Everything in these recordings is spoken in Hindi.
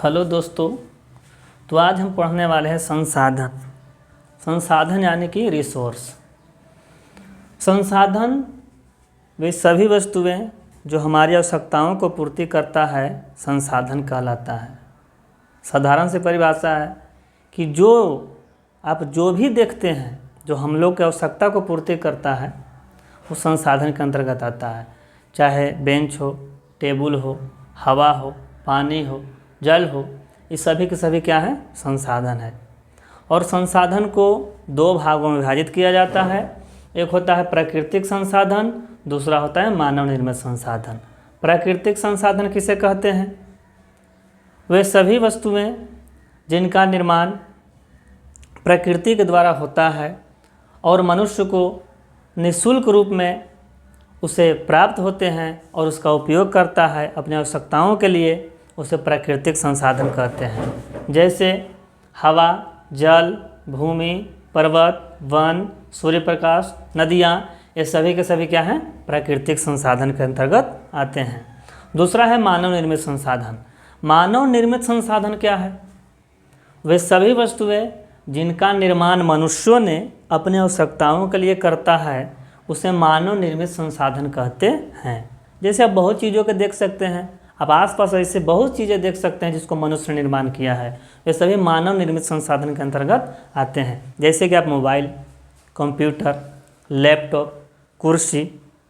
हेलो दोस्तों। तो आज हम पढ़ने वाले हैं संसाधन। संसाधन यानी कि रिसोर्स। संसाधन वे सभी वस्तुएं जो हमारी आवश्यकताओं को पूर्ति करता है संसाधन कहलाता है। साधारण सी परिभाषा है कि आप जो भी देखते हैं जो हम लोग की आवश्यकता को पूर्ति करता है वो संसाधन के अंतर्गत आता है। चाहे बेंच हो, टेबल हो, हवा हो, पानी हो, जल हो, ये सभी के सभी क्या है? संसाधन है। और संसाधन को दो भागों में विभाजित किया जाता है। एक होता है प्राकृतिक संसाधन, दूसरा होता है मानव निर्मित संसाधन। प्राकृतिक संसाधन किसे कहते हैं? वे सभी वस्तुएं जिनका निर्माण प्रकृति के द्वारा होता है और मनुष्य को निःशुल्क रूप में उसे प्राप्त होते हैं और उसका उपयोग करता है अपनी आवश्यकताओं के लिए, उसे प्राकृतिक संसाधन कहते हैं। जैसे हवा, जल, भूमि, पर्वत, वन, सूर्य प्रकाश, नदियाँ, ये सभी के सभी क्या हैं? प्राकृतिक संसाधन के अंतर्गत आते हैं। दूसरा है मानव निर्मित संसाधन। मानव निर्मित संसाधन क्या है? वे सभी वस्तुएं जिनका निर्माण मनुष्यों ने अपनी आवश्यकताओं के लिए करता है उसे मानव निर्मित संसाधन कहते हैं। जैसे आप बहुत चीज़ों के देख सकते हैं, आप आसपास ऐसे बहुत चीज़ें देख सकते हैं जिसको मनुष्य ने निर्माण किया है, वे सभी मानव निर्मित संसाधन के अंतर्गत आते हैं। जैसे कि आप मोबाइल, कंप्यूटर, लैपटॉप, कुर्सी,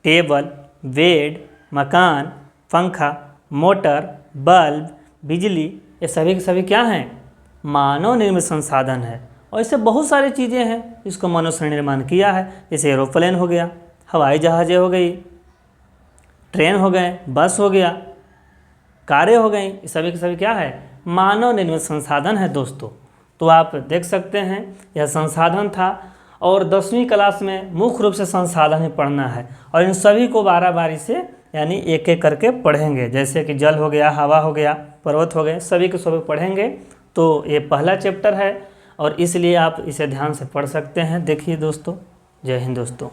टेबल, बेड, मकान, पंखा, मोटर, बल्ब, बिजली, ये सभी के सभी क्या हैं? मानव निर्मित संसाधन है। और ऐसे बहुत सारी चीज़ें हैं जिसको मनुष्य ने निर्माण किया है। जैसे एरोप्लेन हो गया, हवाई जहाज़ें हो गई, ट्रेन हो गए, बस हो गया, कारें हो गई, ये सभी के सभी क्या है? मानव निर्मित संसाधन है दोस्तों। तो आप देख सकते हैं यह संसाधन था और 10वीं क्लास में मुख्य रूप से संसाधन ही पढ़ना है और इन सभी को बारी से यानी एक एक करके पढ़ेंगे। जैसे कि जल हो गया, हवा हो गया, पर्वत हो गए, सभी के सभी पढ़ेंगे। तो ये पहला चैप्टर है और इसलिए आप इसे ध्यान से पढ़ सकते हैं। देखिए दोस्तों, जय हिंद दोस्तों।